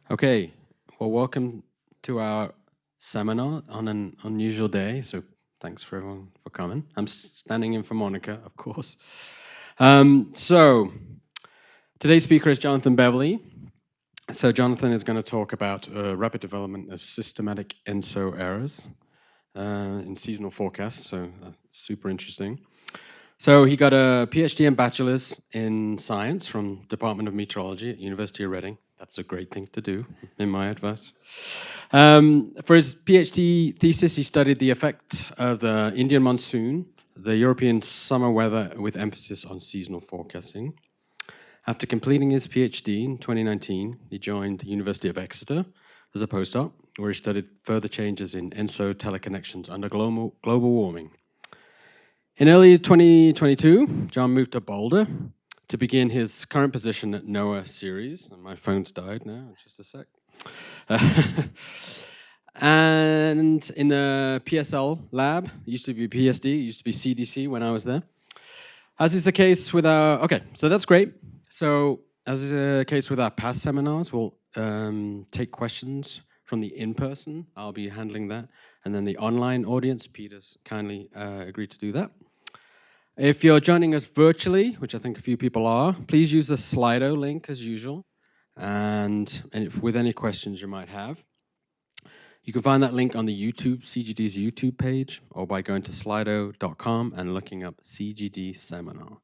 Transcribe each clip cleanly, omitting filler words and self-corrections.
Okay, well, welcome to our seminar on an unusual day. So thanks for everyone for coming. I'm standing in for Monica, of course. So today's speaker is Jonathan Beverley. So Jonathan is going to talk about rapid development of systematic ENSO errors in seasonal forecasts. So super interesting. So he got a PhD and bachelor's in science from Department of Meteorology at University of Reading. That's a great thing to do, in my advice. For his PhD thesis, he studied the effect of the Indian monsoon, the European summer weather with emphasis on seasonal forecasting. After completing his PhD in 2019, he joined the University of Exeter as a postdoc, where he studied further changes in ENSO teleconnections under global warming. In early 2022, John moved to Boulder to begin his current position at NOAA Ceres. And my phone's died now, just a sec. And in the PSL lab, it used to be PSD, it used to be CDC when I was there. As is the case with our, okay, so that's great. So as is the case with our past seminars, we'll take questions from the in-person. I'll be handling that. And then the online audience, Peter's kindly agreed to do that. If you're joining us virtually, which I think a few people are, please use the Slido link as usual. And with any questions you might have. You can find that link on the CGD's YouTube page, or by going to slido.com and looking up CGD seminar.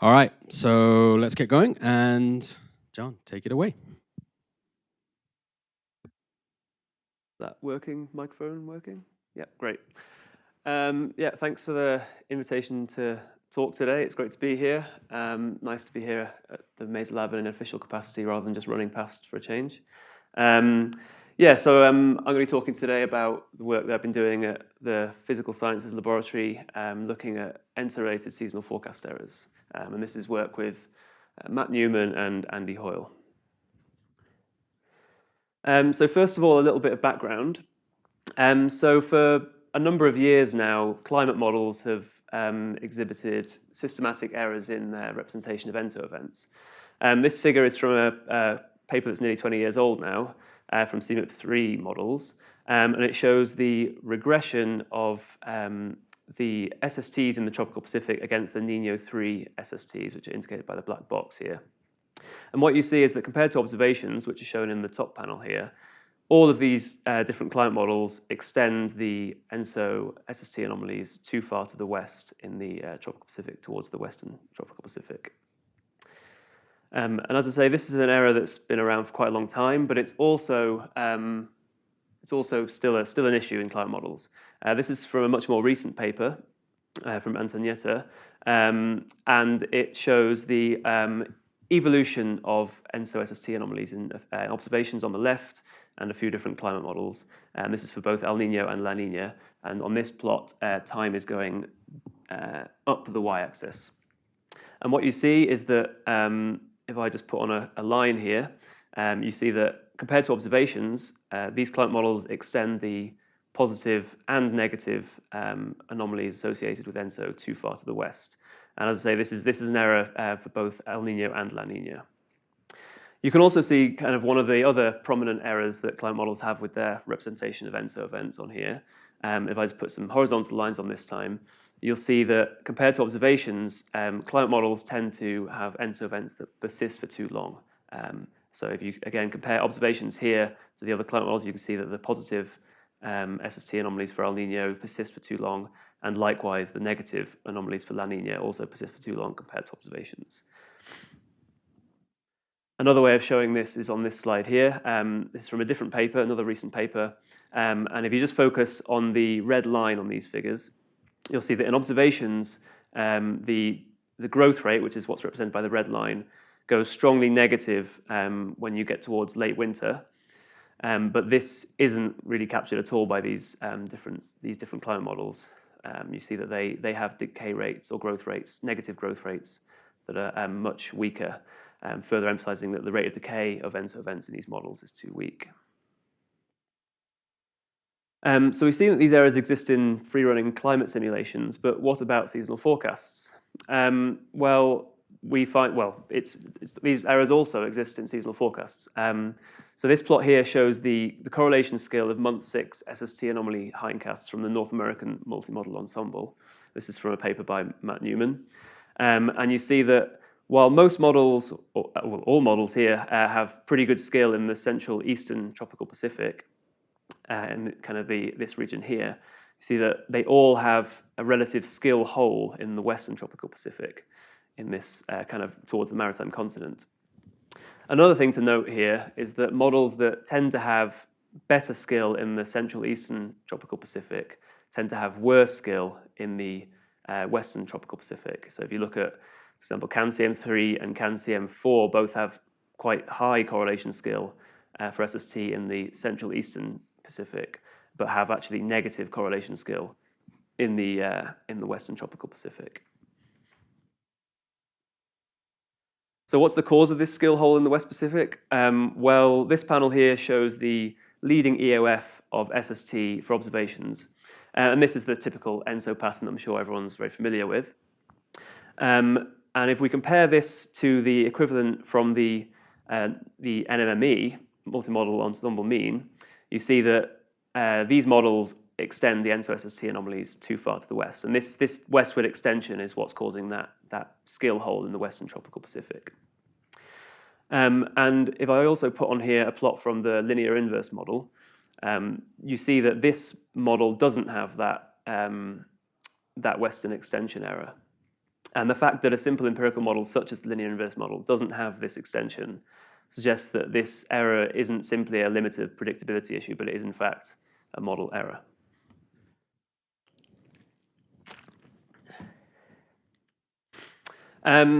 All right, so let's get going. And John, take it away. That working, microphone working? Yeah, great. Yeah, thanks for the invitation to talk today. It's great to be here. Nice to be here at the Maser Lab in an official capacity rather than just running past for a change. Yeah, so I'm going to be talking today about the work that I've been doing at the Physical Sciences Laboratory, looking at ENSO-related seasonal forecast errors. And this is work with Matt Newman and Andy Hoyle. So first of all, a little bit of background. So for a number of years now, climate models have exhibited systematic errors in their representation of ENSO events. This figure is from a paper that's nearly 20 years old now, from CMIP3 models, and it shows the regression of the SSTs in the tropical Pacific against the Niño 3 SSTs, which are indicated by the black box here. And what you see is that compared to observations, which are shown in the top panel here, all of these different climate models extend the ENSO SST anomalies too far to the west in the tropical Pacific, towards the western tropical Pacific. And as I say, this is an error that's been around for quite a long time, but it's also still an issue in climate models. This is from a much more recent paper from Antonietta, and it shows the evolution of ENSO SST anomalies in observations on the left and a few different climate models. And this is for both El Nino and La Nina. And on this plot, time is going up the y-axis. And what you see is that if I just put on a line here, you see that compared to observations, these climate models extend the positive and negative anomalies associated with ENSO too far to the west. And as I say, this is an error for both El Nino and La Nina. You can also see kind of one of the other prominent errors that climate models have with their representation of ENSO events on here. If I just put some horizontal lines on this time, you'll see that compared to observations, climate models tend to have ENSO events that persist for too long. So if you, again, compare observations here to the other climate models, you can see that the positive SST anomalies for El Nino persist for too long, and likewise, the negative anomalies for La Nina also persist for too long compared to observations. Another way of showing this is on this slide here. This is from a different paper, another recent paper. And if you just focus on the red line on these figures, you'll see that in observations, the growth rate, which is what's represented by the red line, goes strongly negative when you get towards late winter. But this isn't really captured at all by these different climate models. You see that they have decay rates or growth rates, negative growth rates that are much weaker, further emphasizing that the rate of decay of ENSO events in these models is too weak. So we've seen that these errors exist in free-running climate simulations, but what about seasonal forecasts? Well, we find, these errors also exist in seasonal forecasts. So this plot here shows the correlation scale of month 6 SST anomaly hindcasts from the North American multi-model ensemble. This is from a paper by Matt Newman. And you see that while most models, or well, all models here, have pretty good skill in the central eastern tropical Pacific, and kind of this region here, you see that they all have a relative skill hole in the western tropical Pacific, in this kind of towards the maritime continent. Another thing to note here is that models that tend to have better skill in the central eastern tropical Pacific tend to have worse skill in the western tropical Pacific. So if you look at, for example, CAN-CM3 and CAN-CM4 both have quite high correlation skill for SST in the central eastern Pacific, but have actually negative correlation skill in the western tropical Pacific. So what's the cause of this skill hole in the West Pacific? Well, this panel here shows the leading EOF of SST for observations. And this is the typical ENSO pattern I'm sure everyone's very familiar with. And if we compare this to the equivalent from the NMME, multi-model ensemble mean, you see that these models extend the ENSO-SST anomalies too far to the west. And this westward extension is what's causing that skill hole in the western tropical Pacific. And if I also put on here a plot from the linear inverse model, you see that this model doesn't have that western extension error. And the fact that a simple empirical model such as the linear inverse model doesn't have this extension suggests that this error isn't simply a limited predictability issue, but it is in fact a model error.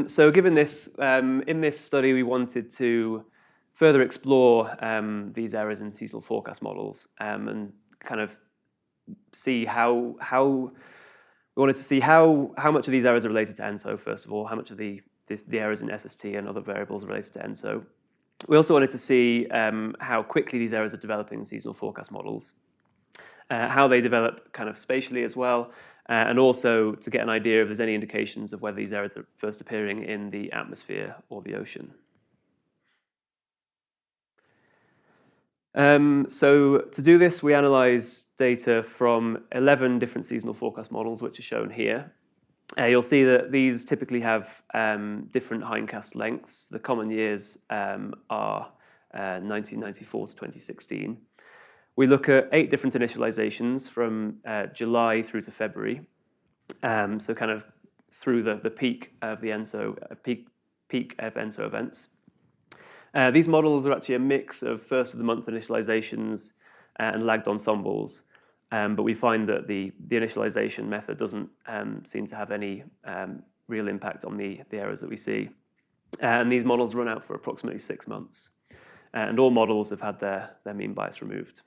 So given this, in this study we wanted to further explore these errors in seasonal forecast models and kind of see how we wanted to see how much of these errors are related to ENSO, first of all, how much of the errors in SST and other variables are related to ENSO. We also wanted to see how quickly these errors are developing in seasonal forecast models, how they develop kind of spatially as well, and also to get an idea if there's any indications of whether these errors are first appearing in the atmosphere or the ocean. So to do this, we analyzed data from 11 different seasonal forecast models, which are shown here. You'll see that these typically have different hindcast lengths. The common years are 1994 to 2016. We look at 8 different initializations from July through to February, so kind of through the peak of the ENSO, peak of ENSO events. These models are actually a mix of first of the month initializations and lagged ensembles, but we find that the initialization method doesn't seem to have any real impact on the errors that we see. And these models run out for approximately 6 months, and all models have had their mean bias removed.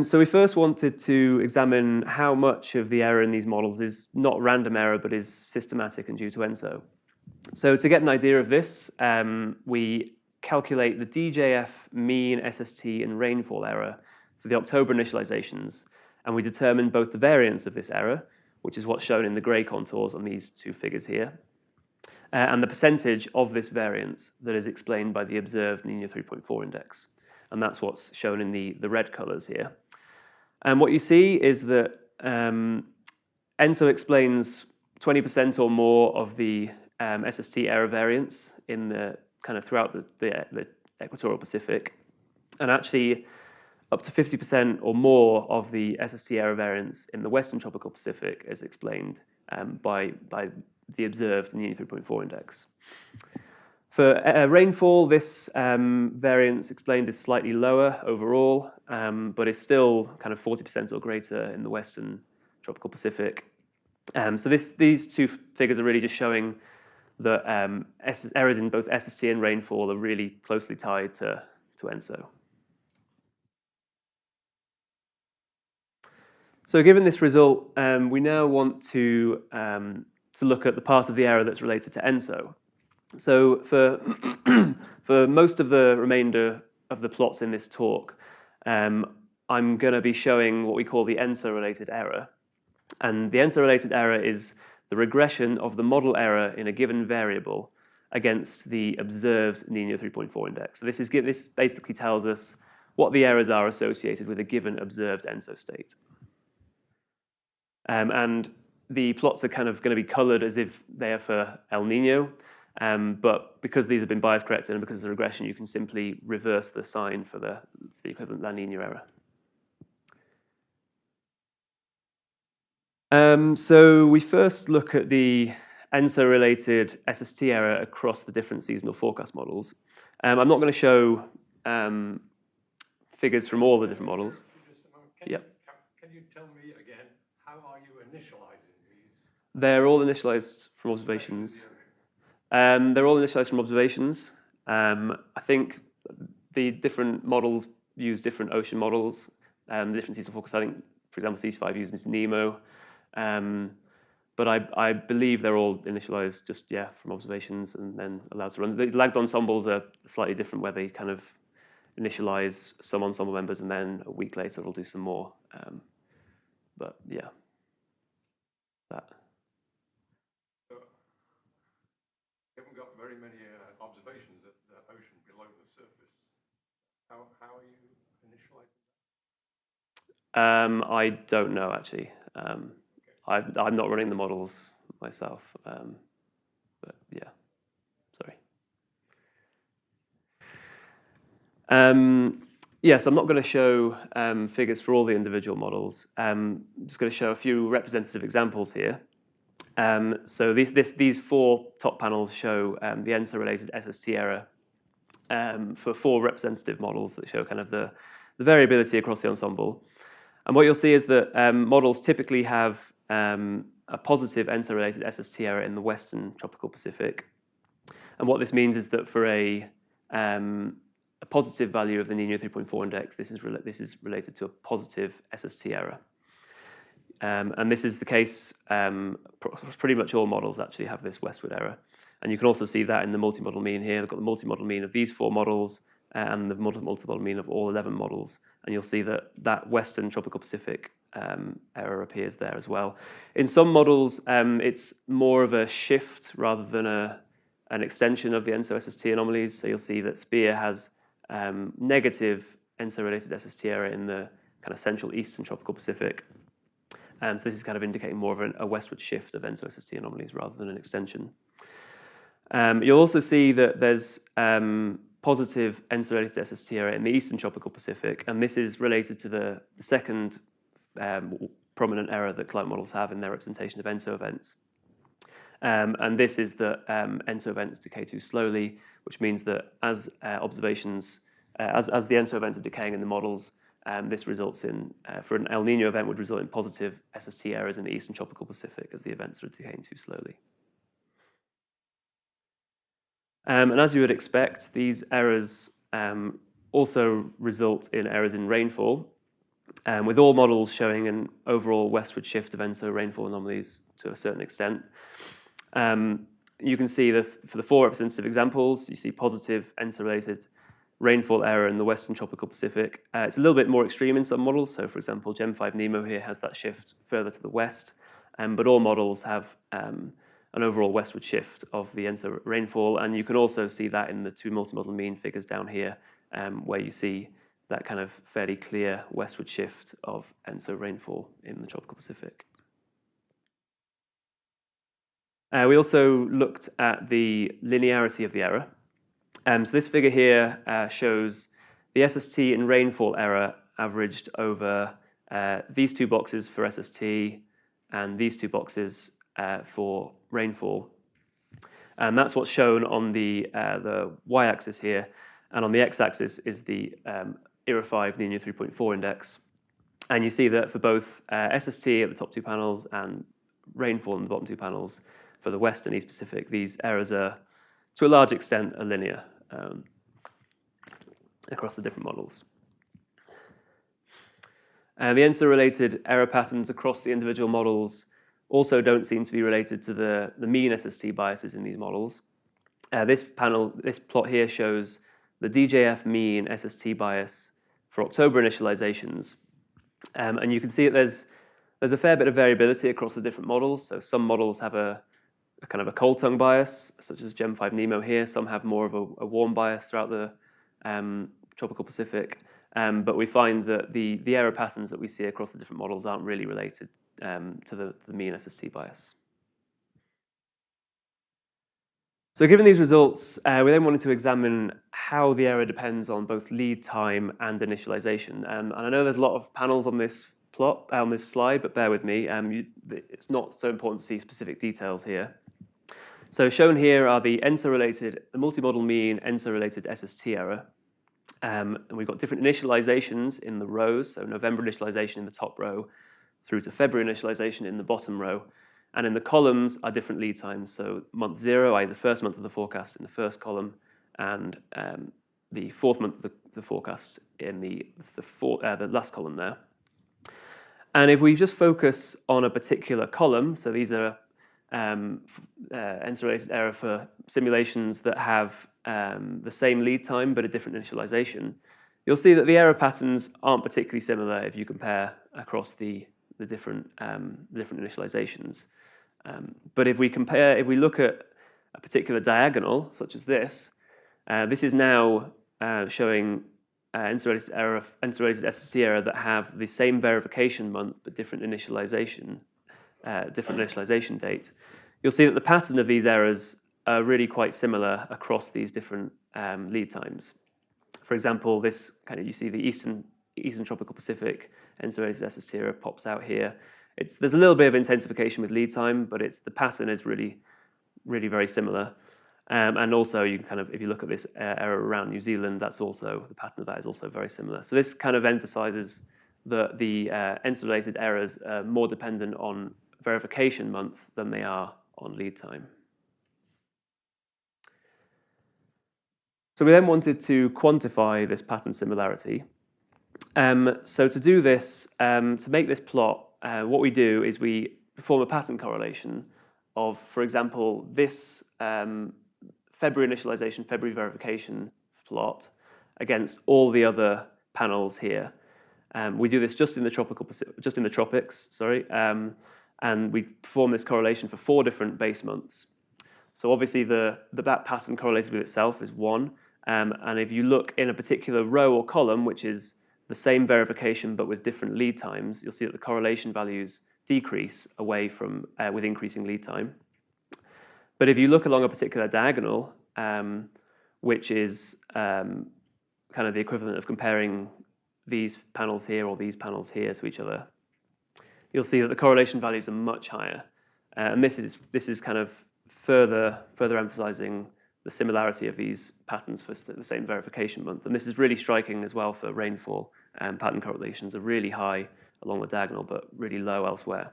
So we first wanted to examine how much of the error in these models is not random error, but is systematic and due to ENSO. So to get an idea of this, we calculate the DJF mean SST and rainfall error for the October initializations, and we determine both the variance of this error, which is what's shown in the gray contours on these 2 figures here, and the percentage of this variance that is explained by the observed Nino 3.4 index. And that's what's shown in the red colors here. And what you see is that ENSO explains 20% or more of the SST error variance in the kind of throughout the equatorial Pacific, and actually up to 50% or more of the SST error variance in the western tropical Pacific is explained by the observed Nino 3.4 index. For rainfall, this variance explained is slightly lower overall, but is still kind of 40% or greater in the western tropical Pacific. So these 2 figures are really just showing that errors in both SST and rainfall are really closely tied to ENSO. So given this result, we now want to look at the part of the error that's related to ENSO. So for most of the remainder of the plots in this talk, I'm going to be showing what we call the ENSO-related error. And the ENSO-related error is the regression of the model error in a given variable against the observed Nino 3.4 index. So this basically tells us what the errors are associated with a given observed ENSO state. And the plots are kind of going to be colored as if they are for El Nino, but because these have been bias corrected and because of the regression, you can simply reverse the sign for the equivalent La Nina error. So we first look at the ENSO-related SST error across the different seasonal forecast models. I'm not going to show figures from all the different models. Can you tell me again, how are you initializing these? They're all initialized from observations. They're all initialized from observations. I think the different models use different ocean models. The different seasonal forecasts, I think, for example, CC5 uses NEMO. But I believe they're all initialized just, from observations and then allowed to run. The lagged ensembles are slightly different, where they kind of initialize some ensemble members and then a week later it'll do some more. But yeah, that. So, you haven't got very many observations at the ocean below the surface. How are you initializing? I don't know, actually. I'm not running the models myself, but yeah, sorry. So I'm not going to show figures for all the individual models. I'm just going to show a few representative examples here. So these four top panels show the ENSO-related SST error for four representative models that show kind of the variability across the ensemble. And what you'll see is that models typically have a positive ENSO-related SST error in the Western tropical Pacific. And what this means is that for a positive value of the Nino 3.4 index, this is related to a positive SST error. And this is the case, pretty much all models actually have this westward error. And you can also see that in the multi-model mean here. I've got the multi-model mean of these four models and the multi-model mean of all 11 models. And you'll see that Western tropical Pacific error appears there as well. In some models, it's more of a shift rather than an extension of the ENSO-SST anomalies. So you'll see that SPEAR has negative ENSO-related SST error in the kind of central eastern tropical Pacific. So this is kind of indicating more of a westward shift of ENSO-SST anomalies rather than an extension. You'll also see that there's positive ENSO-related SST error in the eastern tropical Pacific, and this is related to the second prominent error that climate models have in their representation of ENSO events. And this is that ENSO events decay too slowly, which means that as observations, as the ENSO events are decaying in the models, this results in, for an El Nino event, would result in positive SST errors in the eastern tropical Pacific as the events are decaying too slowly. And as you would expect, these errors also result in errors in rainfall, with all models showing an overall westward shift of ENSO rainfall anomalies to a certain extent. You can see that for the four representative examples, you see positive ENSO-related rainfall error in the Western tropical Pacific. It's a little bit more extreme in some models. So for example, Gem 5 NEMO here has that shift further to the west, but all models have an overall westward shift of the ENSO rainfall. And you can also see that in the two multi-model mean figures down here, where you see that kind of fairly clear westward shift of ENSO rainfall in the tropical Pacific. We also looked at the linearity of the error. So this figure here shows the SST in rainfall error averaged over these two boxes for SST and these two boxes for rainfall. And that's what's shown on the y-axis here. And on the x-axis is the ERA5 Nino 3.4 index. And you see that for both SST at the top two panels and rainfall in the bottom two panels for the West and East Pacific, these errors are, to a large extent, are linear across the different models. The ENSO-related error patterns across the individual models also don't seem to be related to the mean SST biases in these models. This plot here shows the DJF mean SST bias for October initializations. And you can see that there's a fair bit of variability across the different models. So some models have a kind of a cold tongue bias, such as Gem 5 Nemo here. Some have more of a warm bias throughout the tropical Pacific. But we find that the error patterns that we see across the different models aren't really related to the mean SST bias. So given these results, we then wanted to examine how the error depends on both lead time and initialization. And I know there's a lot of panels on this plot, on this slide, but bear with me. It's not so important to see specific details here. So shown here are the ENSO-related, the multi-model mean ENSO-related SST error. And we've got different initializations in the rows, so November initialization in the top row through to February initialization in the bottom row. And in the columns are different lead times, so month 0, i.e. the first month of the forecast in the first column, and the fourth month of the forecast in the last column there. And if we just focus on a particular column, so these are ENSO-related error for simulations that have the same lead time but a different initialization, you'll see that the error patterns aren't particularly similar if you compare across the different initializations. But if we look at a particular diagonal, such as this, this is now showing ENSO-related SST error that have the same verification month but different initialization date. You'll see that the pattern of these errors are really quite similar across these different lead times. For example, this you see the Eastern Tropical Pacific ENSO-related SST error pops out here. There's a little bit of intensification with lead time, but the pattern is really very similar. And also, if you look at this error around New Zealand, the pattern of that is also very similar. So this kind of emphasizes that the ENSO-related errors are more dependent on verification month than they are on lead time. So we then wanted to quantify this pattern similarity. So to do this, to make this plot, what we do is we perform a pattern correlation of, for example, this February initialization, February verification plot against all the other panels here. We do this just in the tropics, and we perform this correlation for 4 different base months. So obviously that pattern correlated with itself is 1, and if you look in a particular row or column, which is the same verification but with different lead times, you'll see that the correlation values decrease away from with increasing lead time. But if you look along a particular diagonal, which is kind of the equivalent of comparing these panels here or these panels here to each other, you'll see that the correlation values are much higher. And this is kind of further emphasizing the similarity of these patterns for the same verification month. And this is really striking as well for rainfall. Pattern correlations are really high along the diagonal, but really low elsewhere.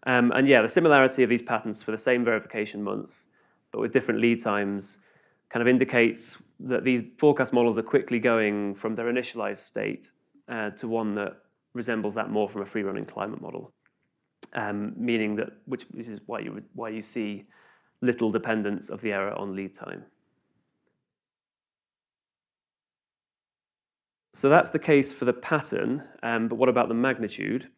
And yeah, the similarity of these patterns for the same verification month, but with different lead times, kind of indicates that these forecast models are quickly going from their initialized state to one that resembles that more from a free-running climate model. Meaning that, this is why you see little dependence of the error on lead time. So that's the case for the pattern, but what about the magnitude?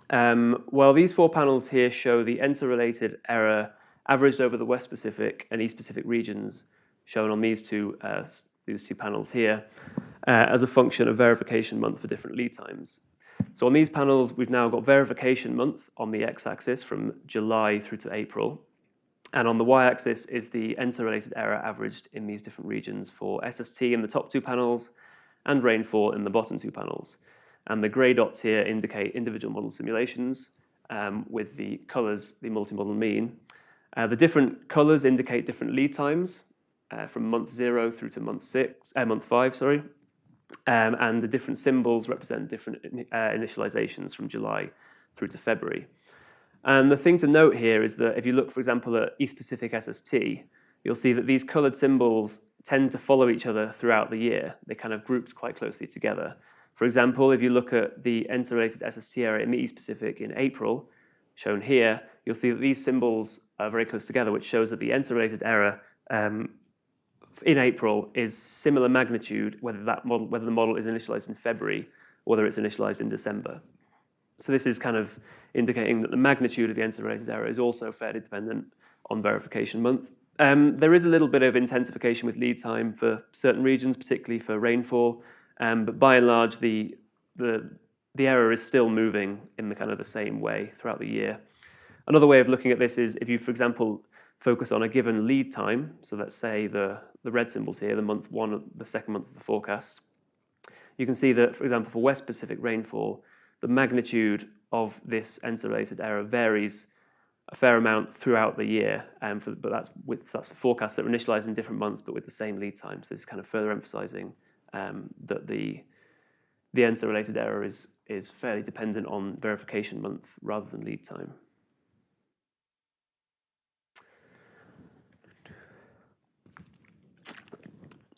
Well, these 4 panels here show the ENSO-related error averaged over the West Pacific and East Pacific regions, shown on these two panels here, as a function of verification month for different lead times. So on these panels, we've now got verification month on the x-axis from July through to April. And on the y-axis is the ENSO-related error averaged in these different regions for SST in the top 2 panels and rainfall in the bottom 2 panels. And the grey dots here indicate individual model simulations with the colors, the multi-model mean. The different colors indicate different lead times from month 0 through to month 5, and the different symbols represent different initializations from July through to February. And the thing to note here is that if you look, for example, at East Pacific SST, you'll see that these colored symbols tend to follow each other throughout the year. They kind of grouped quite closely together. For example, if you look at the ENSO-related SST area in the East Pacific in April, shown here, you'll see that these symbols are very close together, which shows that the ENSO-related error in April is similar magnitude, whether the model is initialized in February or whether it's initialized in December. So this is kind of indicating that the magnitude of the ENSO-related error is also fairly dependent on verification month. There is a little bit of intensification with lead time for certain regions, particularly for rainfall, but by and large, the error is still moving in the kind of the same way throughout the year. Another way of looking at this is if you, for example, focus on a given lead time, so let's say the red symbols here, the month one, the second month of the forecast, you can see that, for example, for West Pacific rainfall, the magnitude of this ENSO-related error varies a fair amount throughout the year, but that's for forecasts that are initialized in different months, but with the same lead time. So this is kind of further emphasizing that the ENSO-related error is fairly dependent on verification month rather than lead time.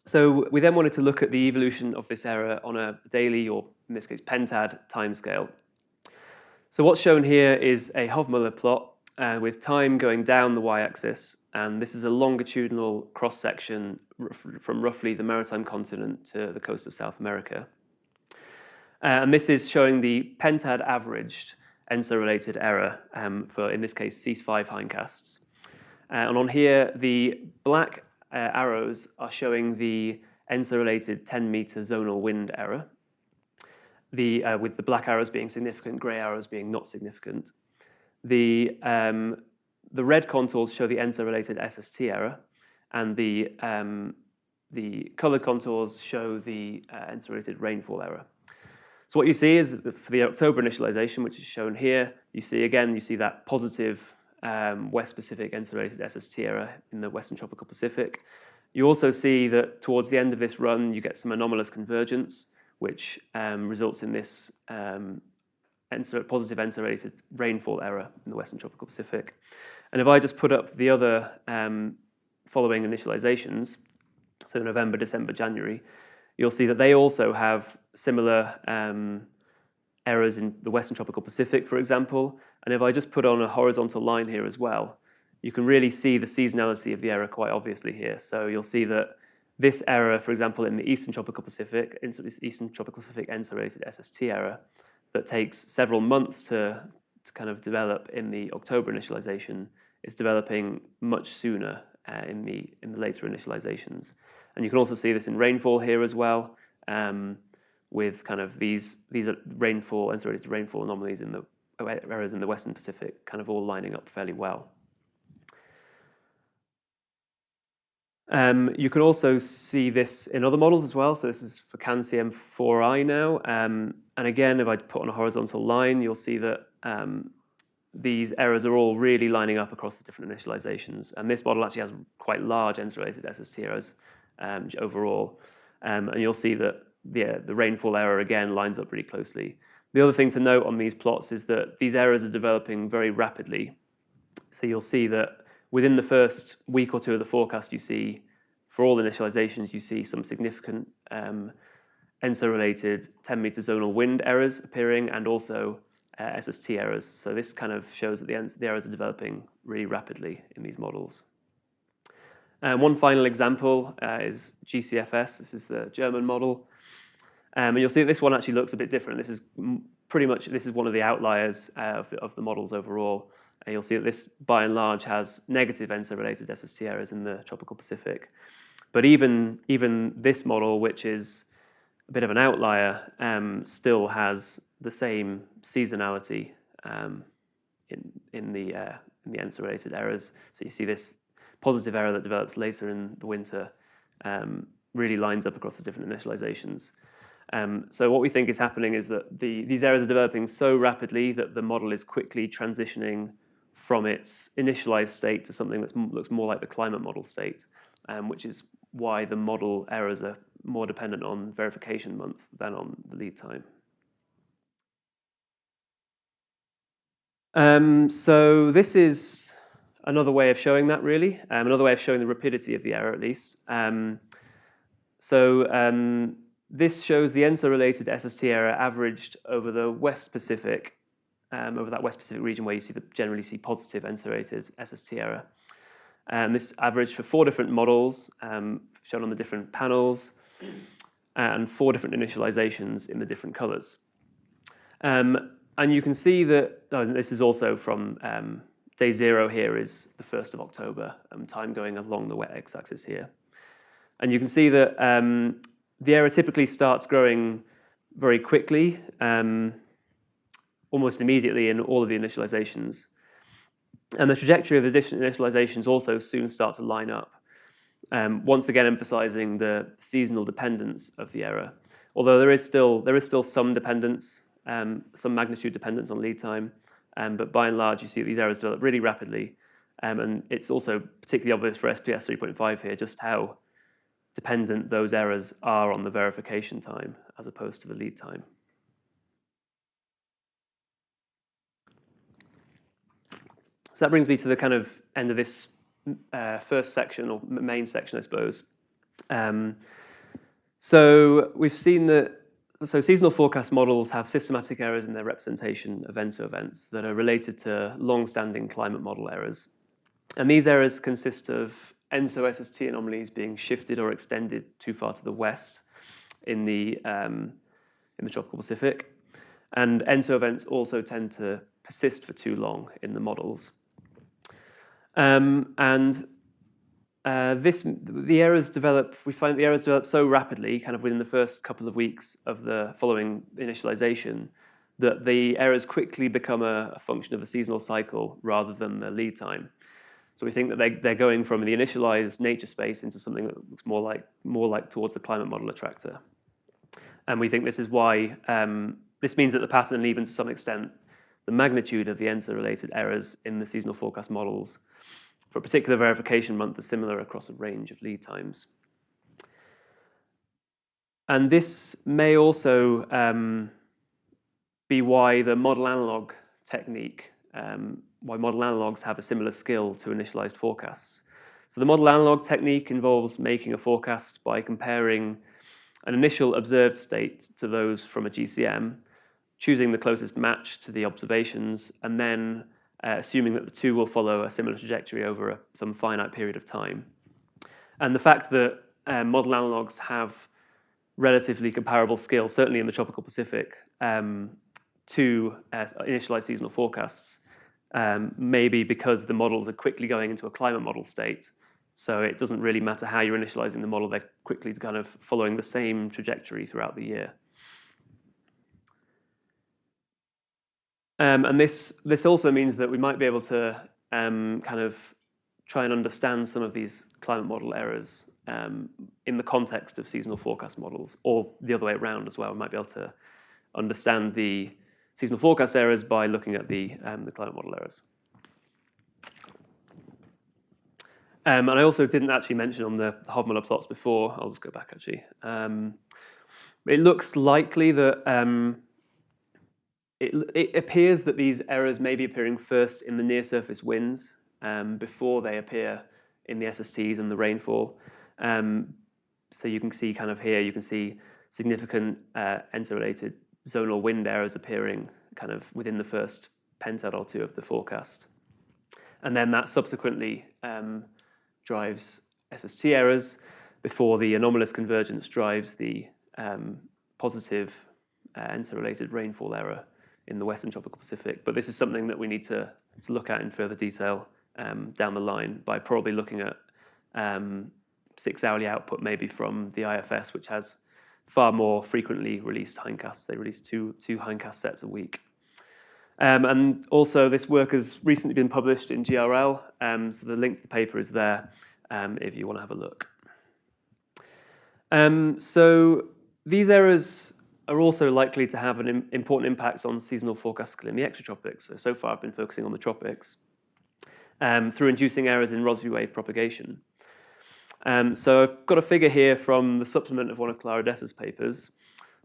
So we then wanted to look at the evolution of this error on a daily, or in this case, pentad timescale. So what's shown here is a Hofmüller plot with time going down the y-axis, and this is a longitudinal cross-section from roughly the maritime continent to the coast of South America. And this is showing the pentad averaged ENSO-related error for, in this case, CEAS-5 hindcasts. And on here, the black arrows are showing the ENSO-related 10-meter zonal wind error, with the black arrows being significant, grey arrows being not significant. The red contours show the ENSO-related SST error, and the coloured contours show the ENSO-related rainfall error. So what you see is that for the October initialization, which is shown here, you see that positive West Pacific ENSO-related SST error in the Western Tropical Pacific. You also see that towards the end of this run, you get some anomalous convergence, which results in this positive ENSO-related rainfall error in the Western Tropical Pacific. And if I just put up the other following initializations, so November, December, January, you'll see that they also have similar errors in the Western Tropical Pacific, for example. And if I just put on a horizontal line here as well, you can really see the seasonality of the error quite obviously here. So you'll see that this error, for example, in the Eastern Tropical Pacific, Eastern Tropical Pacific ENSO-related SST error, that takes several months to kind of develop in the October initialization, is developing much sooner in the later initializations. And you can also see this in rainfall here as well, with kind of these are rainfall, ENSO-related rainfall anomalies in the errors in the Western Pacific kind of all lining up fairly well. You can also see this in other models as well. So this is for CAN-CM4I now. And again, if I put on a horizontal line, you'll see that these errors are all really lining up across the different initializations. And this model actually has quite large ENSO-related SST errors overall. And you'll see that the rainfall error again lines up really closely. The other thing to note on these plots is that these errors are developing very rapidly. So you'll see that within the first week or two of the forecast, you see, for all initializations, you see some significant ENSO-related 10-meter zonal wind errors appearing, and also SST errors. So this kind of shows that the errors are developing really rapidly in these models. One final example is GCFS. This is the German model. And you'll see that this one actually looks a bit different. This is one of the outliers of the models overall. And you'll see that this, by and large, has negative ENSO-related SST errors in the tropical Pacific. But even this model, which is a bit of an outlier, still has the same seasonality in the ENSO-related errors. So you see this positive error that develops later in the winter really lines up across the different initializations. So what we think is happening is that these errors are developing so rapidly that the model is quickly transitioning from its initialized state to something that looks more like the climate model state, which is why the model errors are more dependent on verification month than on the lead time. So this is another way of showing that, really, another way of showing the rapidity of the error, at least. This shows the ENSO-related SST error averaged over the West Pacific, over that West Pacific region where you generally see positive ENSO-related SST error. This averaged for 4 different models, shown on the different panels, and 4 different initializations in the different colors. And you can see that, this is also from day 0 here is the 1st of October, time going along the wet x-axis here. And you can see that the error typically starts growing very quickly, almost immediately in all of the initializations. And the trajectory of the initializations also soon start to line up, once again emphasizing the seasonal dependence of the error. Although there is still some dependence, some magnitude dependence on lead time, but by and large you see that these errors develop really rapidly, and it's also particularly obvious for SPS 3.5 here just how dependent those errors are on the verification time as opposed to the lead time. So that brings me to the kind of end of this first section, or main section, I suppose. So we've seen that seasonal forecast models have systematic errors in their representation of ENSO events that are related to long-standing climate model errors. And these errors consist of ENSO-SST anomalies being shifted or extended too far to the west in the tropical Pacific. And ENSO events also tend to persist for too long in the models. The errors develop, we find the errors develop so rapidly, kind of within the first couple of weeks of the following initialization, that the errors quickly become a function of a seasonal cycle rather than the lead time. So we think that they're going from the initialized nature space into something that looks more like towards the climate model attractor. And we think this is why, this means that the pattern, and even to some extent, the magnitude of the ENSO-related errors in the seasonal forecast models for a particular verification month are similar across a range of lead times. And this may also be why the model analog technique, why model analogs have a similar skill to initialized forecasts. So the model analog technique involves making a forecast by comparing an initial observed state to those from a GCM, choosing the closest match to the observations, and then assuming that the two will follow a similar trajectory over some finite period of time. And the fact that model analogs have relatively comparable skills, certainly in the tropical Pacific, to initialized seasonal forecasts, maybe because the models are quickly going into a climate model state. So it doesn't really matter how you're initializing the model, they're quickly kind of following the same trajectory throughout the year. And this also means that we might be able to kind of try and understand some of these climate model errors in the context of seasonal forecast models, or the other way around as well. We might be able to understand the seasonal forecast errors by looking at the climate model errors. And I also didn't actually mention on the Hofmüller plots before. I'll just go back actually. It looks likely that it appears that these errors may be appearing first in the near-surface winds before they appear in the SSTs and the rainfall. So you can see kind of here, you can see significant ENSO-related zonal wind errors appearing kind of within the first pentad or two of the forecast. And then that subsequently drives SST errors before the anomalous convergence drives the positive ENSO-related rainfall error in the Western Tropical Pacific. But this is something that we need to look at in further detail down the line by probably looking at 6-hourly output maybe from the IFS, which has far more frequently released hindcasts. They release two hindcast sets a week. And also this work has recently been published in GRL, so the link to the paper is there if you want to have a look. So these errors are also likely to have an important impact on seasonal forecast skill in the extratropics. So far I've been focusing on the tropics through inducing errors in Rossby wave propagation. So I've got a figure here from the supplement of one of Clara Dessa's papers.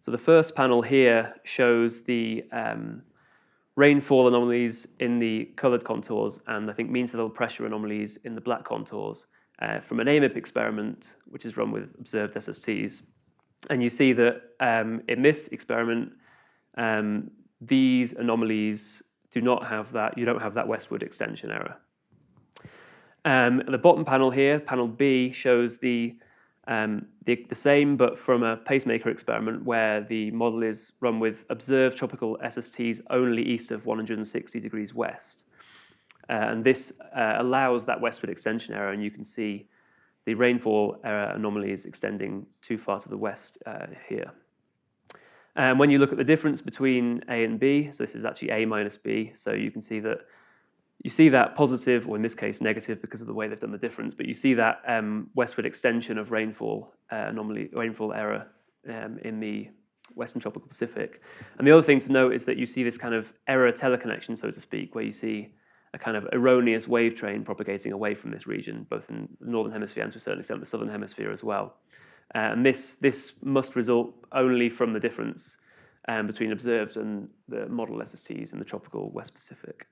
So the first panel here shows the rainfall anomalies in the colored contours and I think mean sea level pressure anomalies in the black contours from an AMIP experiment, which is run with observed SSTs. And you see that in this experiment, these anomalies do not have that, you don't have that westward extension error. The bottom panel here, panel B, shows the same, but from a pacemaker experiment where the model is run with observed tropical SSTs only east of 160 degrees west. And this allows that westward extension error, and you can see the rainfall error anomalies extending too far to the west here. And when you look at the difference between A and B, so this is actually A minus B, so you can see that positive, or in this case negative because of the way they've done the difference, but you see that westward extension of rainfall error in the Western Tropical Pacific. And the other thing to note is that you see this kind of error teleconnection, so to speak, where you see a kind of erroneous wave train propagating away from this region, both in the northern hemisphere and to a certain extent the southern hemisphere as well. And this must result only from the difference between observed and the model SSTs in the tropical West Pacific.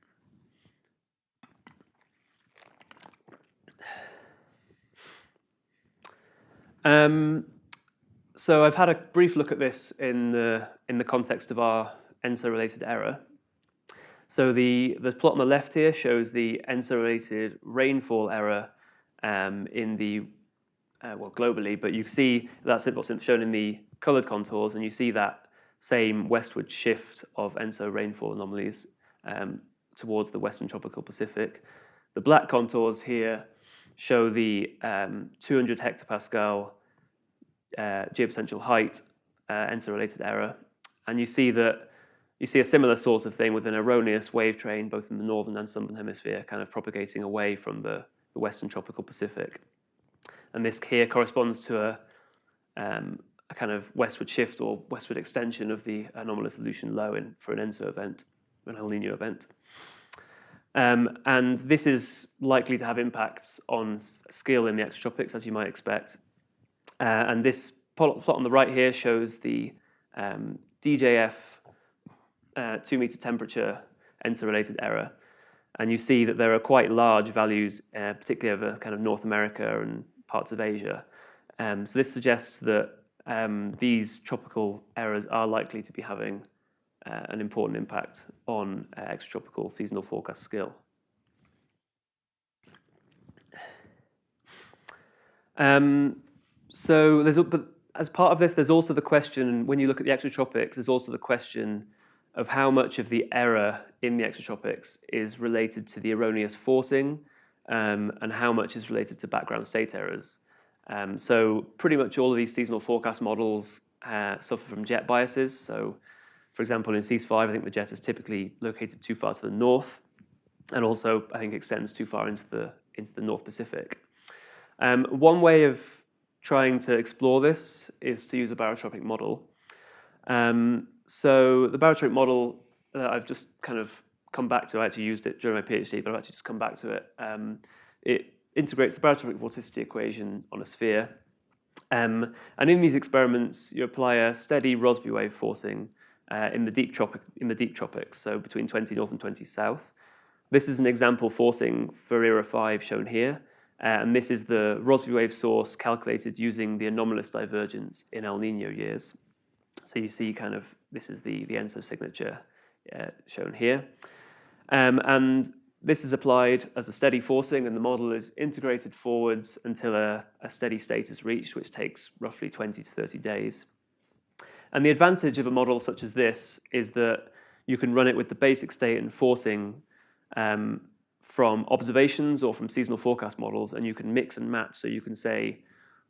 So I've had a brief look at this in the context of our ENSO-related error. So the plot on the left here shows the ENSO-related rainfall error in the globally, but you see that's what's shown in the coloured contours, and you see that same westward shift of ENSO rainfall anomalies towards the Western Tropical Pacific. The black contours here show the 200 hectopascal geopotential height ENSO-related error, and you see a similar sort of thing with an erroneous wave train both in the northern and southern hemisphere kind of propagating away from the Western Tropical Pacific. And this here corresponds to a kind of westward shift or westward extension of the anomalous solution low for an ENSO event, an El Nino event. And this is likely to have impacts on skill in the extratropics, as you might expect. And this plot on the right here shows the DJF 2-meter temperature ENSO-related error. And you see that there are quite large values, particularly over kind of North America and parts of Asia. So this suggests that these tropical errors are likely to be having an important impact on extratropical seasonal forecast skill. But as part of this, there's also the question, when you look at the extratropics, there's also the question of how much of the error in the extratropics is related to the erroneous forcing and how much is related to background state errors. So pretty much all of these seasonal forecast models suffer from jet biases. So for example, in CEAS-5, I think the jet is typically located too far to the north, and also I think extends too far into the North Pacific. One way of trying to explore this is to use a barotropic model. So the barotropic model I've just kind of come back to, I actually used it during my PhD, but I've actually just come back to it. It integrates the barotropic vorticity equation on a sphere. And in these experiments, you apply a steady Rossby wave forcing in the deep tropics, so between 20 north and 20 south. This is an example forcing for ERA 5 shown here. And this is the Rossby wave source calculated using the anomalous divergence in El Nino years. So you see kind of, this is the ENSO signature shown here. And this is applied as a steady forcing, and the model is integrated forwards until a steady state is reached, which takes roughly 20 to 30 days. And the advantage of a model such as this is that you can run it with the basic state and forcing from observations or from seasonal forecast models, and you can mix and match. So you can say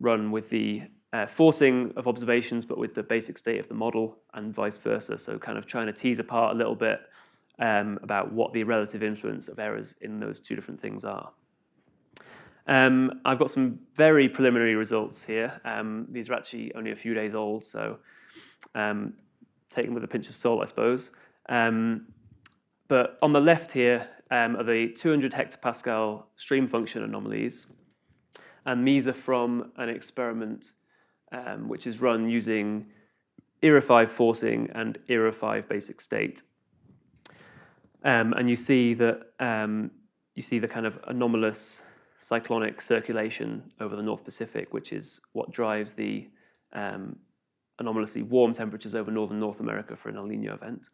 run with the forcing of observations, but with the basic state of the model, and vice versa. So kind of trying to tease apart a little bit about what the relative influence of errors in those two different things are. I've got some very preliminary results here. These are actually only a few days old, so take them with a pinch of salt, I suppose. But on the left here are the 200 hectopascal stream function anomalies. And these are from an experiment which is run using ERA 5 forcing and ERA 5 basic state. And you see that the kind of anomalous cyclonic circulation over the North Pacific, which is what drives the anomalously warm temperatures over northern North America for an El Nino event.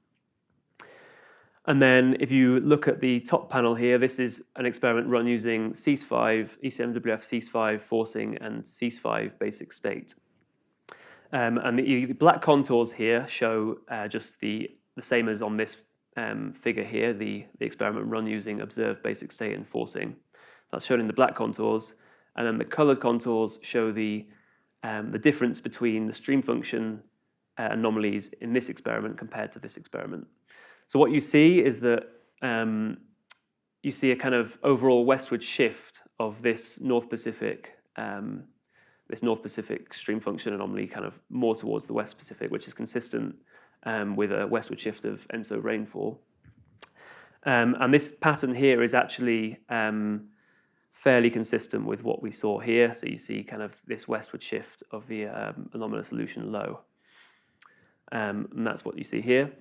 And then if you look at the top panel here, this is an experiment run using CEAS-5, ECMWF CEAS-5 forcing and CEAS-5 basic state. And the black contours here show just the same as on this figure here, the experiment run using observed basic state and forcing. That's shown in the black contours, and then the colored contours show the difference between the stream function anomalies in this experiment compared to this experiment. So what you see is that you see a kind of overall westward shift of this North Pacific stream function anomaly kind of more towards the West Pacific, which is consistent with a westward shift of ENSO rainfall. And this pattern here is actually fairly consistent with what we saw here. So you see kind of this westward shift of the anomalous solution low. And that's what you see here.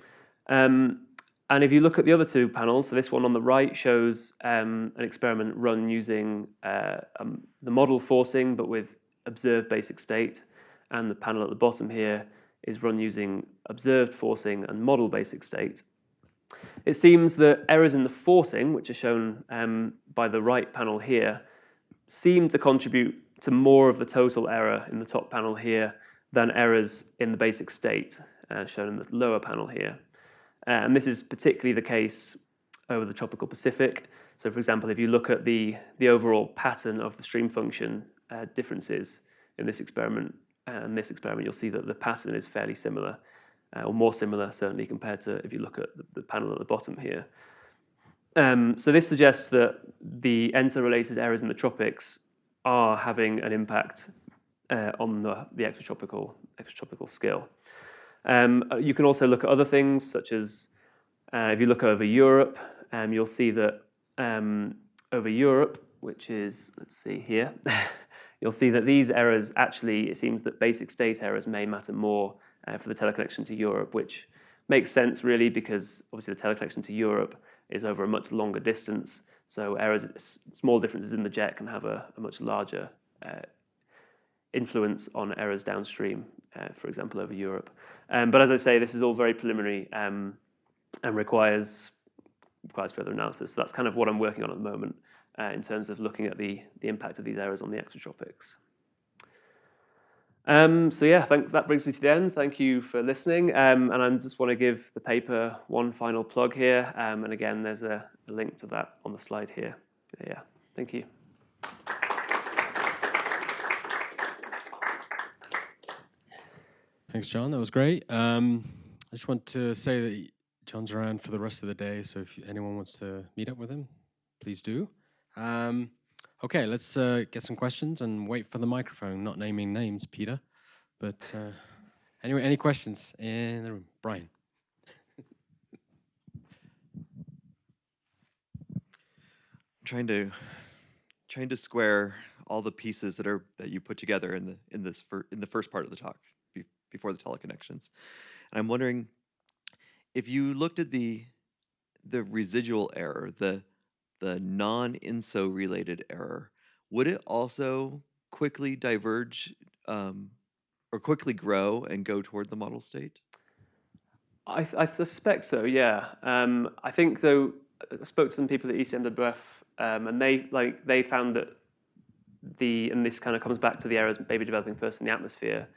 And if you look at the other two panels, so this one on the right shows an experiment run using the model forcing, but with observed basic state. And the panel at the bottom here is run using observed forcing and model basic state. It seems that errors in the forcing, which are shown by the right panel here, seem to contribute to more of the total error in the top panel here than errors in the basic state, shown in the lower panel here. And this is particularly the case over the tropical Pacific. So for example, if you look at the overall pattern of the stream function differences in this experiment and this experiment, you'll see that the pattern is fairly similar, or more similar certainly compared to if you look at the panel at the bottom here. So this suggests that the ENSO-related errors in the tropics are having an impact on the extratropical scale. You can also look at other things, such as if you look over Europe, you'll see that over Europe, which is, let's see here, you'll see that these errors actually, it seems that basic state errors may matter more for the teleconnection to Europe, which makes sense really because obviously the teleconnection to Europe is over a much longer distance. So errors, small differences in the jet can have a much larger influence on errors downstream, for example, over Europe. But as I say, this is all very preliminary and requires further analysis. So that's kind of what I'm working on at the moment in terms of looking at the impact of these errors on the extratropics. So yeah, that brings me to the end. Thank you for listening. And I just want to give the paper one final plug here. And again, there's a link to that on the slide here. Yeah, thank you. Thanks, John. That was great. I just want to say that John's around for the rest of the day, so if anyone wants to meet up with him, please do. Okay, let's get some questions and wait for the microphone. Not naming names, Peter, but anyway, any questions in the room? Brian. Trying to square all the pieces that you put together in the first part of the talk before the teleconnections, and I'm wondering if you looked at the residual error, the non-ENSO-related error, would it also quickly diverge or quickly grow and go toward the model state? I suspect so, yeah. I think, though, I spoke to some people at ECMWF, and they found that and this kind of comes back to the errors maybe developing first in the atmosphere,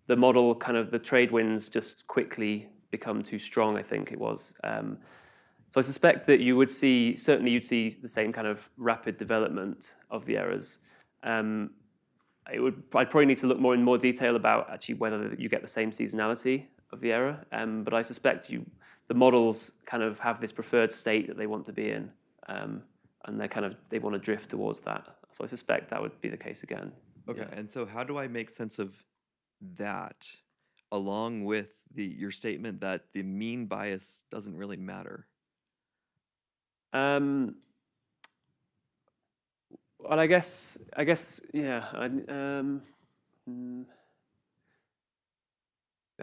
the model kind of, the trade winds just quickly become too strong, I think it was. So I suspect that you'd see the same kind of rapid development of the errors. I'd probably need to look in more detail about actually whether you get the same seasonality of the error. But I suspect the models kind of have this preferred state that they want to be in, and they want to drift towards that. So I suspect that would be the case again. Okay, yeah. And so how do I make sense of that, along with your statement that the mean bias doesn't really matter? Well, I guess, yeah. I'd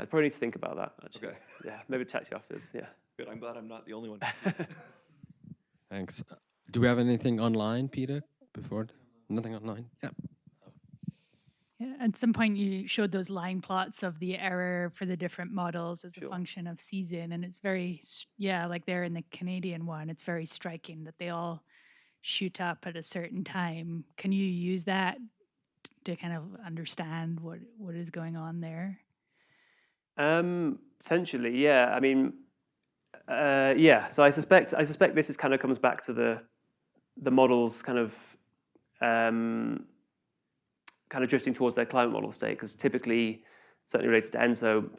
probably need to think about that, actually. Okay. Yeah, maybe chat to you afterwards, yeah. Good, I'm glad I'm not the only one. Thanks. Do we have anything online, Peter, before? Nothing online? Yeah. Yeah, at some point you showed those line plots of the error for the different models as Sure. a function of season, and it's very, like there in the Canadian one, it's very striking that they all shoot up at a certain time. Can you use that to kind of understand what is going on there? Potentially, yeah. I mean, Yeah, so I suspect this is kind of comes back to the models kind of drifting towards their climate model state, because typically, certainly related to ENSO,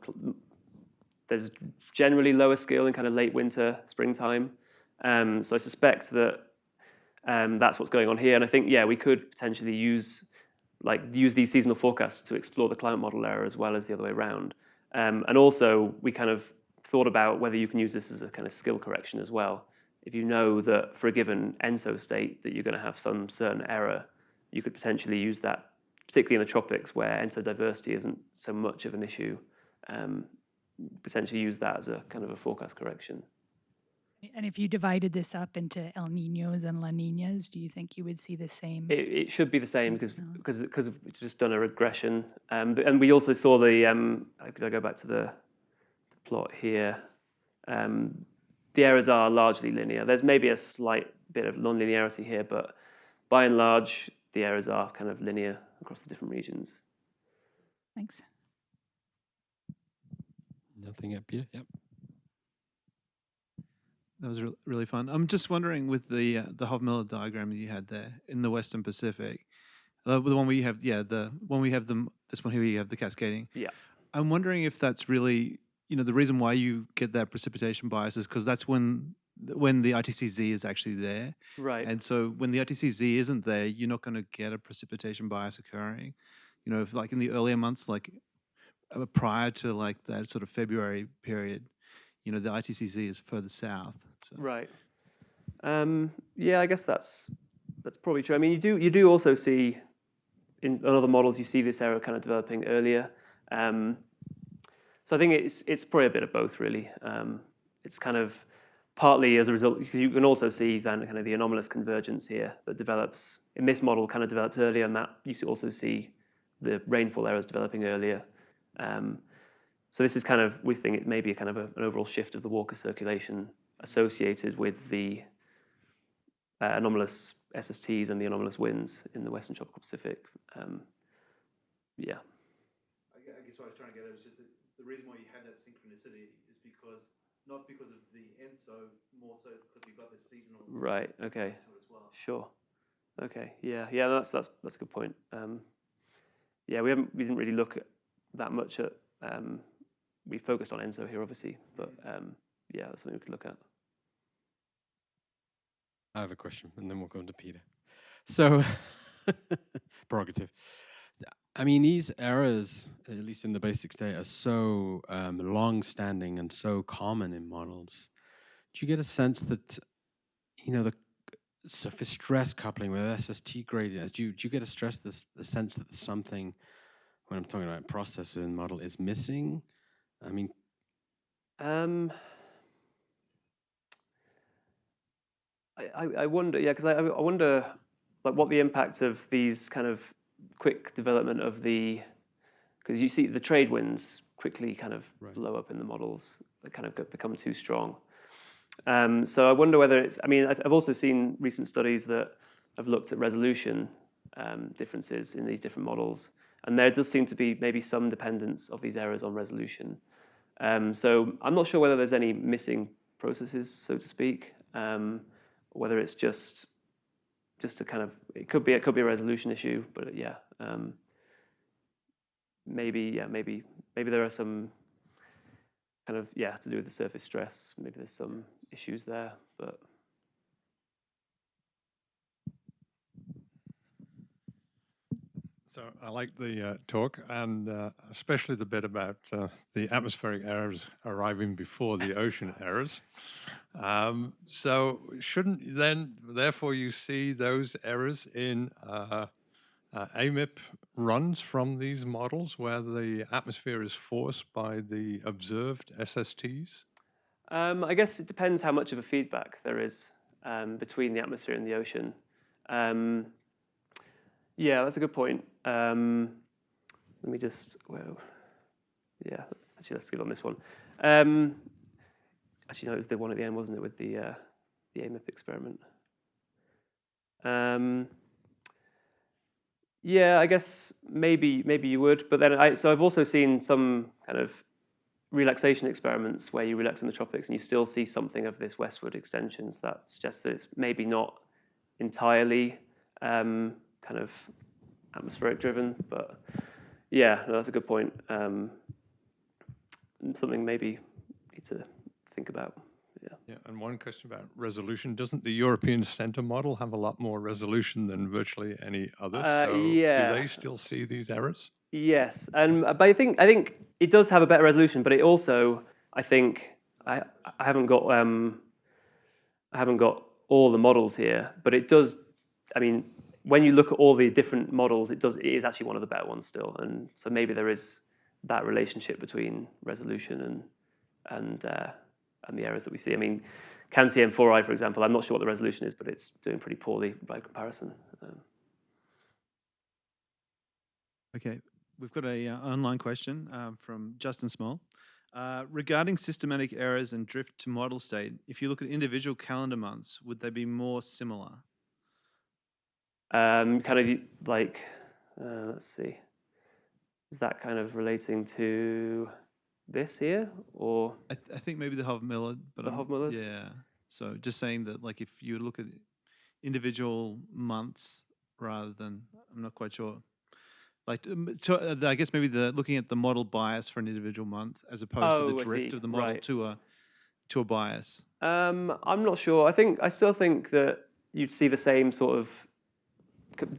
there's generally lower skill in kind of late winter, springtime. So I suspect that that's what's going on here, and I think we could potentially use these seasonal forecasts to explore the climate model error as well as the other way around. And also, we kind of thought about whether you can use this as a kind of skill correction as well. If you know that for a given ENSO state that you're going to have some certain error, you could potentially use that, particularly in the tropics where ENSO diversity isn't so much of an issue, potentially use that as a kind of a forecast correction. And if you divided this up into El Niños and La Niñas, do you think you would see the same? It should be the same seasonal? because it's just done a regression. And we also saw the, I go back to the plot here. The errors are largely linear. There's maybe a slight bit of non-linearity here, but by and large, the errors are kind of linear across the different regions. Thanks. Nothing yet, Peter? Yep. That was really fun. I'm just wondering, with the Hofmiller diagram that you had there in the Western Pacific, the one where you have this one here you have the cascading. Yeah. I'm wondering if that's really, the reason why you get that precipitation bias is because that's when the ITCZ is actually there. Right. And so when the ITCZ isn't there, you're not going to get a precipitation bias occurring. If like in the earlier months, like prior to like that sort of February period, the ITCZ is further south. So. Right. Yeah, I guess that's probably true. I mean, you do also see in other models you see this error kind of developing earlier. So I think it's probably a bit of both, really. It's kind of partly as a result, because you can also see then kind of the anomalous convergence here that develops in this model, kind of develops earlier, and that you also see the rainfall errors developing earlier. So this is kind of, we think it may be a kind of an overall shift of the Walker circulation associated with the anomalous SSTs and the anomalous winds in the Western Tropical Pacific. Yeah. I guess what I was trying to get at was just that the reason why you had that synchronicity is not because of the ENSO, more so because you've got this seasonal. Right. Okay. As well. Sure. Okay. Yeah. Yeah. That's a good point. Yeah, we didn't really look at that much at. We focused on ENSO here, obviously, but yeah, that's something we could look at. I have a question, and then we'll go to Peter. So, prerogative. I mean, these errors, at least in the basic state, are so long-standing and so common in models. Do you get a sense that, the surface stress coupling with SST gradient, do you get the sense that something, when I'm talking about processes in the model, is missing? I mean, I wonder, yeah, because I wonder, like, what the impact of these kind of quick development of because you see the trade winds quickly kind of blow up in the models, they kind of become too strong. So I wonder whether it's, I mean, I've also seen recent studies that have looked at resolution differences in these different models, and there does seem to be maybe some dependence of these errors on resolution. So I'm not sure whether there's any missing processes, so to speak, whether it's just a kind of, it could be a resolution issue, but yeah, maybe there are some kind of, to do with the surface stress. Maybe there's some issues there, but. So I like the talk, and especially the bit about the atmospheric errors arriving before the ocean errors. So shouldn't then, therefore, you see those errors in AMIP runs from these models where the atmosphere is forced by the observed SSTs? I guess it depends how much of a feedback there is between the atmosphere and the ocean. Yeah, that's a good point. Let me just, yeah, actually, let's skip on this one. Actually, no, it was the one at the end, wasn't it, with the AMIP experiment? Yeah, I guess maybe you would, but then so I've also seen some kind of relaxation experiments where you relax in the tropics and you still see something of this westward extension. So that suggests that it's maybe not entirely kind of atmospheric driven, but yeah, no, that's a good point. Something maybe need to think about. Yeah, and one question about resolution. Doesn't the European Centre model have a lot more resolution than virtually any other? So yeah. do they still see these errors? Yes, but I think it does have a better resolution, but it also, I think, I haven't got all the models here, but it does. I mean, when you look at all the different models, it is actually one of the better ones still, and so maybe there is that relationship between resolution and the errors that we see. I mean, CanCM4i, for example, I'm not sure what the resolution is, but it's doing pretty poorly by comparison. Okay, we've got a online question from Justin Small. Regarding systematic errors and drift to model state, if you look at individual calendar months, would they be more similar? Kind of like, let's see, is that kind of relating to this here, or I think maybe the Hofmiller, but the Hofmillers? Yeah. So just saying that, like, if you look at individual months rather than, I'm not quite sure. Like, I guess maybe looking at the model bias for an individual month as opposed to the drift of the model right. to a bias. I'm not sure. I still think that you'd see the same sort of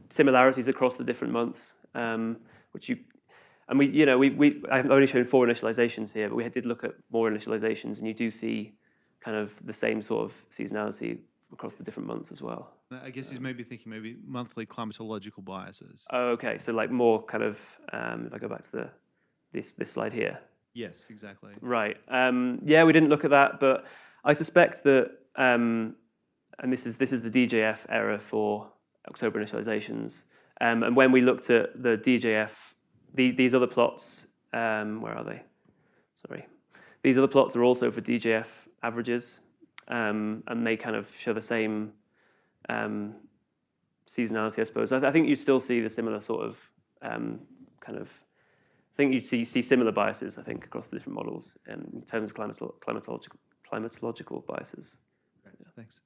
similarities across the different months, which I've only shown 4 initializations here, but we did look at more initializations, and you do see kind of the same sort of seasonality across the different months as well. I guess he's maybe thinking maybe monthly climatological biases. Oh, okay. So like more kind of, if I go back to this slide here. Yes, exactly. Right. Yeah, we didn't look at that, but I suspect that, and this is the DJF error for October initializations. And when we looked at the DJF, these other plots, where are they? Sorry. These other plots are also for DJF averages, and they kind of show the same seasonality, I suppose. I think you'd still see the similar sort of kind of. I think you'd see similar biases, I think, across the different models in terms of climatological biases. Great, yeah. Thanks.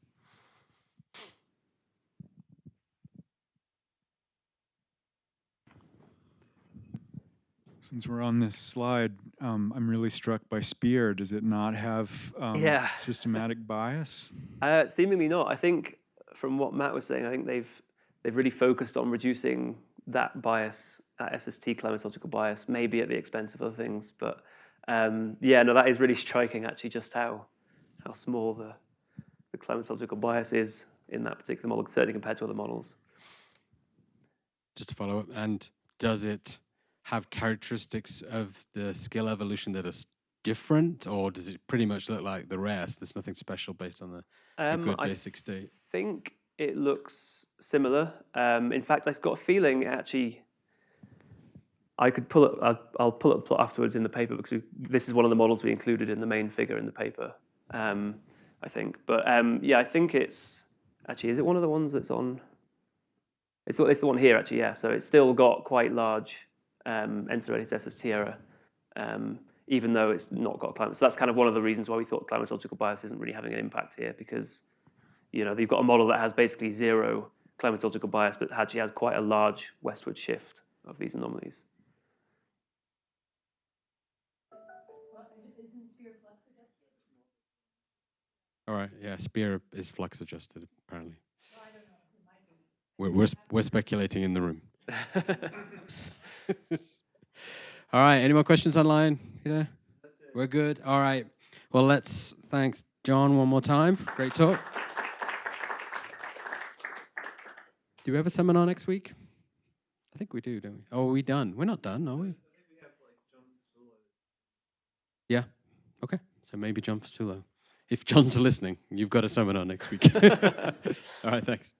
Since we're on this slide, I'm really struck by SPEAR. Does it not have systematic bias? Seemingly not. I think from what Matt was saying, I think they've really focused on reducing that bias, that SST climatological bias, maybe at the expense of other things. But that is really striking, actually, just how small the climatological bias is in that particular model, certainly compared to other models. Just to follow up, and does it have characteristics of the skill evolution that are different, or does it pretty much look like the rest? There's nothing special based on the good basic state. I think it looks similar. In fact, I've got a feeling actually I could pull up. I'll pull up the plot afterwards in the paper because this is one of the models we included in the main figure in the paper. I think, but I think it's actually. Is it one of the ones that's on? It's the one here actually. Yeah, so it's still got quite large ENSO-related SST error, even though it's not got climate. So that's kind of one of the reasons why we thought climatological bias isn't really having an impact here, because you've got a model that has basically 0 climatological bias, but actually has quite a large westward shift of these anomalies. All right, yeah, SPEAR is flux adjusted apparently. Well, I don't know. It might be. We're speculating in the room. All right, any more questions online? Yeah, we're good. All right, well, thanks John one more time. Great talk. Do we have a seminar next week? I think we do, don't we? Oh, are we done? We're not done, are we? I think we have John Fasulo. Yeah, okay, so maybe John Fasulo. If John's listening, you've got a seminar next week. All right, thanks.